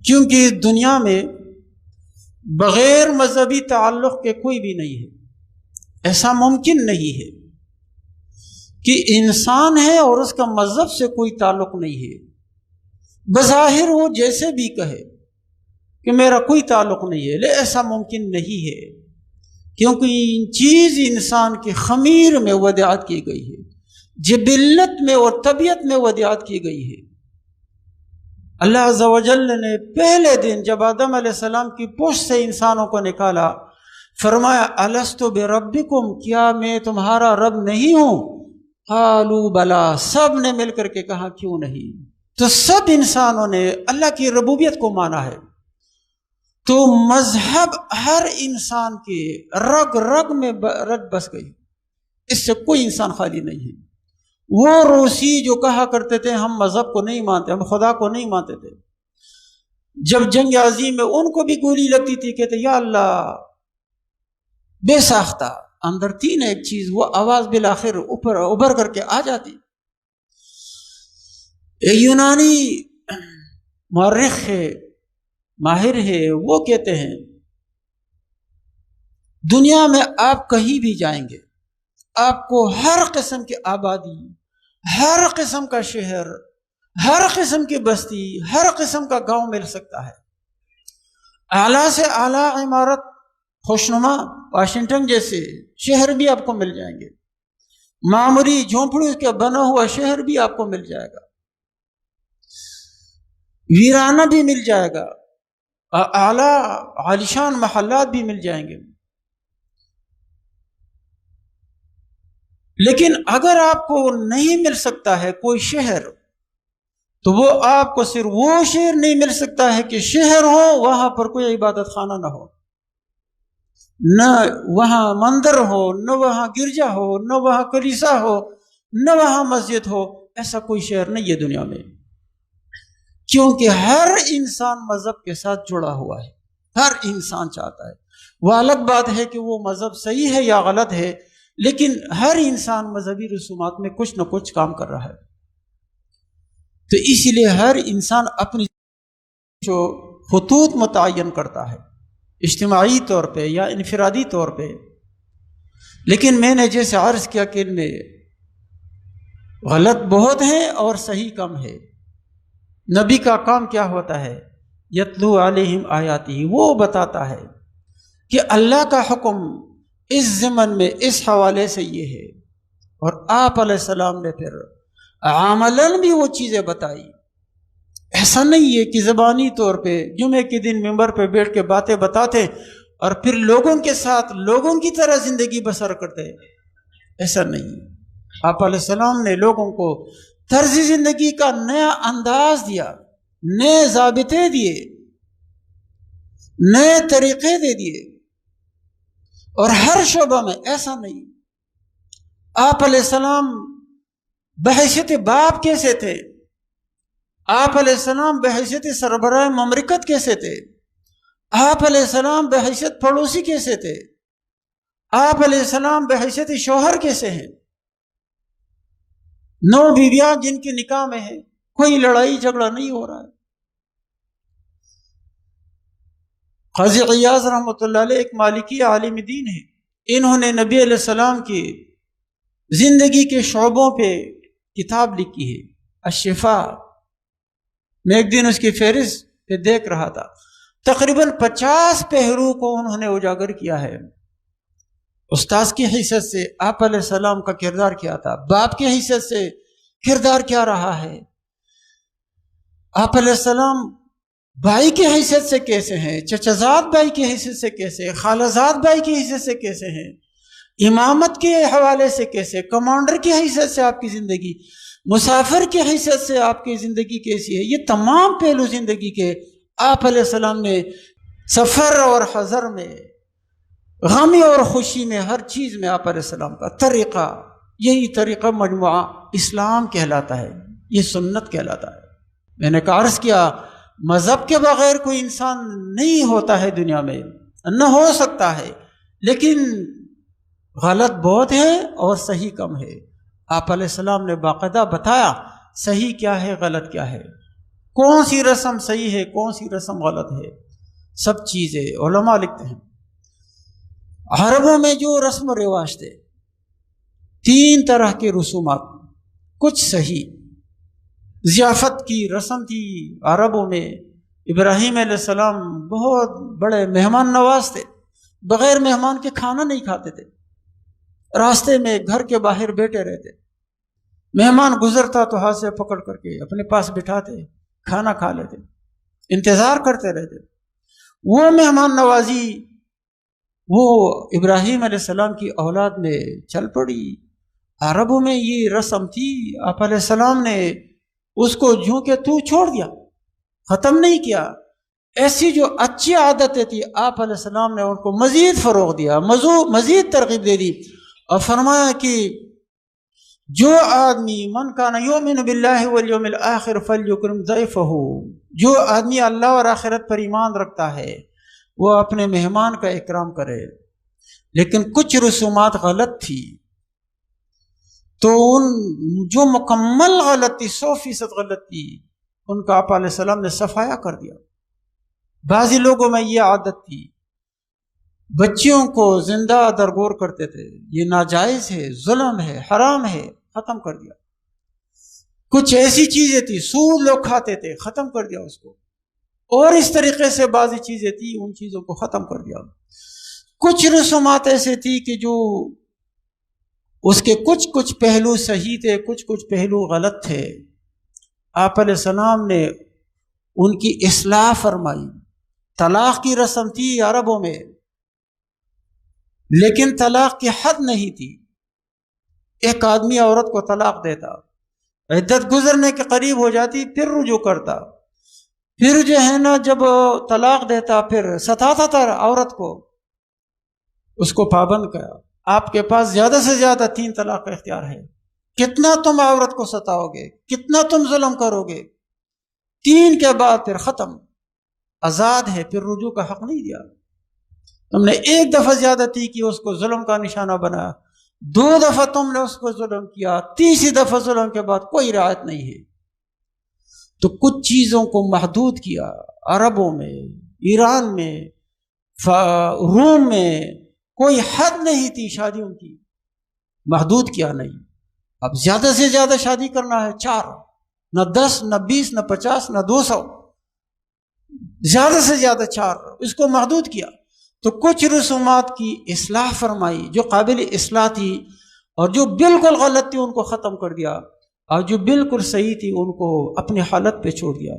کیونکہ دنیا میں بغیر مذہبی تعلق کے کوئی بھی نہیں ہے، ایسا ممکن نہیں ہے کہ انسان ہے اور اس کا مذہب سے کوئی تعلق نہیں ہے۔ بظاہر وہ جیسے بھی کہے کہ میرا کوئی تعلق نہیں ہے، لیکن ایسا ممکن نہیں ہے، کیونکہ چیز انسان کے خمیر میں وداعت کی گئی ہے، جبلت میں اور طبیعت میں وداعت کی گئی ہے۔ اللہ عز و جل نے پہلے دن جب آدم علیہ السلام کی پشت سے انسانوں کو نکالا، فرمایا الستو بربکم، کیا میں تمہارا رب نہیں ہوں؟ قالوا بلا، سب نے مل کر کے کہا کیوں نہیں۔ تو سب انسانوں نے اللہ کی ربوبیت کو مانا ہے۔ تو مذہب ہر انسان کے رگ رگ میں رگ بس گئی، اس سے کوئی انسان خالی نہیں ہے۔ وہ روسی جو کہا کرتے تھے ہم مذہب کو نہیں مانتے، ہم خدا کو نہیں مانتے تھے، جب جنگ عظیم میں ان کو بھی گولی لگتی تھی، کہتے یا اللہ بے ساختہ، اندر تھی نا ایک چیز، وہ آواز بالآخر اوپر ابھر کر کے آ جاتی۔ ایک یونانی مورخ ہے، ماہر ہے، وہ کہتے ہیں دنیا میں آپ کہیں بھی جائیں گے، آپ کو ہر قسم کی آبادی، ہر قسم کا شہر، ہر قسم کی بستی، ہر قسم کا گاؤں مل سکتا ہے۔ اعلیٰ سے اعلیٰ عمارت، خوشنما واشنگٹن جیسے شہر بھی آپ کو مل جائیں گے، معمولی جھونپڑی کا بنا ہوا شہر بھی آپ کو مل جائے گا، ویرانہ بھی مل جائے گا، اعلیٰ عالیشان محلات بھی مل جائیں گے۔ لیکن اگر آپ کو نہیں مل سکتا ہے کوئی شہر، تو وہ آپ کو صرف وہ شہر نہیں مل سکتا ہے کہ شہر ہو وہاں پر کوئی عبادت خانہ نہ ہو، نہ وہاں مندر ہو، نہ وہاں گرجا ہو، نہ وہاں کلیسا ہو، نہ وہاں مسجد ہو۔ ایسا کوئی شہر نہیں ہے دنیا میں، کیونکہ ہر انسان مذہب کے ساتھ جڑا ہوا ہے، ہر انسان چاہتا ہے۔ وہ الگ بات ہے کہ وہ مذہب صحیح ہے یا غلط ہے، لیکن ہر انسان مذہبی رسومات میں کچھ نہ کچھ کام کر رہا ہے۔ تو اس لیے ہر انسان اپنی جو خطوط متعین کرتا ہے، اجتماعی طور پہ یا انفرادی طور پہ۔ لیکن میں نے جیسے عرض کیا کہ ان میں غلط بہت ہیں اور صحیح کم ہے۔ نبی کا کام کیا ہوتا ہے؟ یتلو علیہم آیاتہ، وہ بتاتا ہے کہ اللہ کا حکم اس ضمن میں اس حوالے سے یہ ہے، اور آپ علیہ السلام نے پھر عملاً بھی وہ چیزیں بتائی۔ ایسا نہیں ہے کہ زبانی طور پہ جمعے کے دن ممبر پہ بیٹھ کے باتیں بتاتے اور پھر لوگوں کے ساتھ لوگوں کی طرح زندگی بسر کرتے، ایسا نہیں۔ آپ علیہ السلام نے لوگوں کو طرز زندگی کا نیا انداز دیا، نئے ضابطے دیے، نئے طریقے دے دیے، اور ہر شعبہ میں ایسا نہیں۔ آپ علیہ السلام بحیثیت باپ کیسے تھے؟ آپ علیہ السلام بحیثیت سربراہ مملکت کیسے تھے؟ آپ علیہ السلام بحیثیت پڑوسی کیسے تھے؟ آپ علیہ السلام بحیثیت شوہر کیسے ہیں؟ 9 بیویاں جن کے نکاح میں ہیں، کوئی لڑائی جھگڑا نہیں ہو رہا ہے۔ قاضی عیاض رحمۃ اللہ علیہ ایک مالکی عالم دین ہے، انہوں نے نبی علیہ السلام کی زندگی کے شعبوں پہ کتاب لکھی ہے، الشفاء۔ میں ایک دن اس کی فہرست پہ دیکھ رہا تھا، تقریباً 50 پہلو کو انہوں نے اجاگر کیا ہے۔ استاذ کی حیثیت سے آپ علیہ السلام کا کردار کیا تھا، باپ کی حیثیت سے کردار کیا رہا ہے، آپ علیہ السلام بھائی کی حیثیت سے کیسے ہیں، چچازاد بھائی کی حیثیت سے کیسے، خالازاد بھائی کی حیثیت سے کیسے ہیں، امامت کے حوالے سے کیسے، کمانڈر کی حیثیت سے آپ کی زندگی، مسافر کی حیثیت سے آپ کی زندگی کیسی ہے۔ یہ تمام پہلو زندگی کے آپ علیہ السلام نے سفر اور حضر میں، غم اور خوشی میں، ہر چیز میں آپ علیہ السلام کا طریقہ، یہی طریقہ مجموعہ اسلام کہلاتا ہے، یہ سنت کہلاتا ہے۔ میں نے عرض کیا مذہب کے بغیر کوئی انسان نہیں ہوتا ہے دنیا میں، نہ ہو سکتا ہے، لیکن غلط بہت ہے اور صحیح کم ہے۔ آپ علیہ السلام نے باقاعدہ بتایا صحیح کیا ہے، غلط کیا ہے۔ کون سی رسم صحیح ہے کون سی رسم غلط ہے، سب چیزیں علماء لکھتے ہیں۔ عربوں میں جو رسم و رواج تھے، 3 طرح کے رسومات، کچھ صحیح، ضیافت کی رسم تھی عربوں میں۔ ابراہیم علیہ السلام بہت بڑے مہمان نواز تھے، بغیر مہمان کے کھانا نہیں کھاتے تھے، راستے میں گھر کے باہر بیٹھے رہتے، مہمان گزرتا تو ہاتھ سے پکڑ کر کے اپنے پاس بٹھاتے، کھانا کھا لیتے، انتظار کرتے رہتے۔ وہ مہمان نوازی وہ ابراہیم علیہ السلام کی اولاد میں چل پڑی۔ عربوں میں یہ رسم تھی، آپ علیہ السلام نے اس کو جوں کہ تو چھوڑ دیا، ختم نہیں کیا۔ ایسی جو اچھی عادتیں تھی آپ علیہ السلام نے ان کو مزید فروغ دیا، مزید ترغیب دے دی، اور فرمایا کہ جو آدمی من کان یؤمن باللہ والیوم الآخر فلیکرم ضیفہ، جو آدمی اللہ اور آخرت پر ایمان رکھتا ہے وہ اپنے مہمان کا اکرام کرے۔ لیکن کچھ رسومات غلط تھی، تو ان جو مکمل غلط تھی، 100% غلط تھی، ان کا آپ علیہ السلام نے صفایا کر دیا۔ بعضی لوگوں میں یہ عادت تھی، بچیوں کو زندہ درگور کرتے تھے، یہ ناجائز ہے، ظلم ہے، حرام ہے، ختم کر دیا۔ کچھ ایسی چیزیں تھی، سود لوگ کھاتے تھے، ختم کر دیا اس کو، اور اس طریقے سے بعضی چیزیں تھی، ان چیزوں کو ختم کر دیا۔ کچھ رسومات ایسے تھی کہ جو اس کے کچھ پہلو صحیح تھے، کچھ پہلو غلط تھے، آپ علیہ السلام نے ان کی اصلاح فرمائی۔ طلاق کی رسم تھی عربوں میں، لیکن طلاق کی حد نہیں تھی۔ ایک آدمی عورت کو طلاق دیتا، عدت گزرنے کے قریب ہو جاتی، پھر رجوع کرتا، پھر جو ہے نا جب طلاق دیتا پھر ستاتا تھا عورت کو، اس کو پابند کیا، آپ کے پاس زیادہ سے زیادہ 3 طلاق کا اختیار ہے، کتنا تم عورت کو ستاؤ گے، کتنا تم ظلم کرو گے، 3 کے بعد پھر ختم، آزاد ہے، پھر رجوع کا حق نہیں دیا۔ تم نے 1 دفعہ زیادتی کی، اس کو ظلم کا نشانہ بنایا، 2 دفعہ تم نے اس کو ظلم کیا، تیسری دفعہ ظلم کے بعد کوئی رعایت نہیں ہے۔ تو کچھ چیزوں کو محدود کیا عربوں میں، ایران میں، روم میں، کوئی حد نہیں تھی شادیوں کی، محدود کیا نہیں۔ اب زیادہ سے زیادہ شادی کرنا ہے 4، نہ 10 نہ 20 نہ 50 نہ 200، زیادہ سے زیادہ 4، اس کو محدود کیا۔ تو کچھ رسومات کی اصلاح فرمائی جو قابل اصلاح تھی، اور جو بالکل غلط تھی ان کو ختم کر دیا، اور جو بالکل صحیح تھی ان کو اپنی حالت پہ چھوڑ دیا۔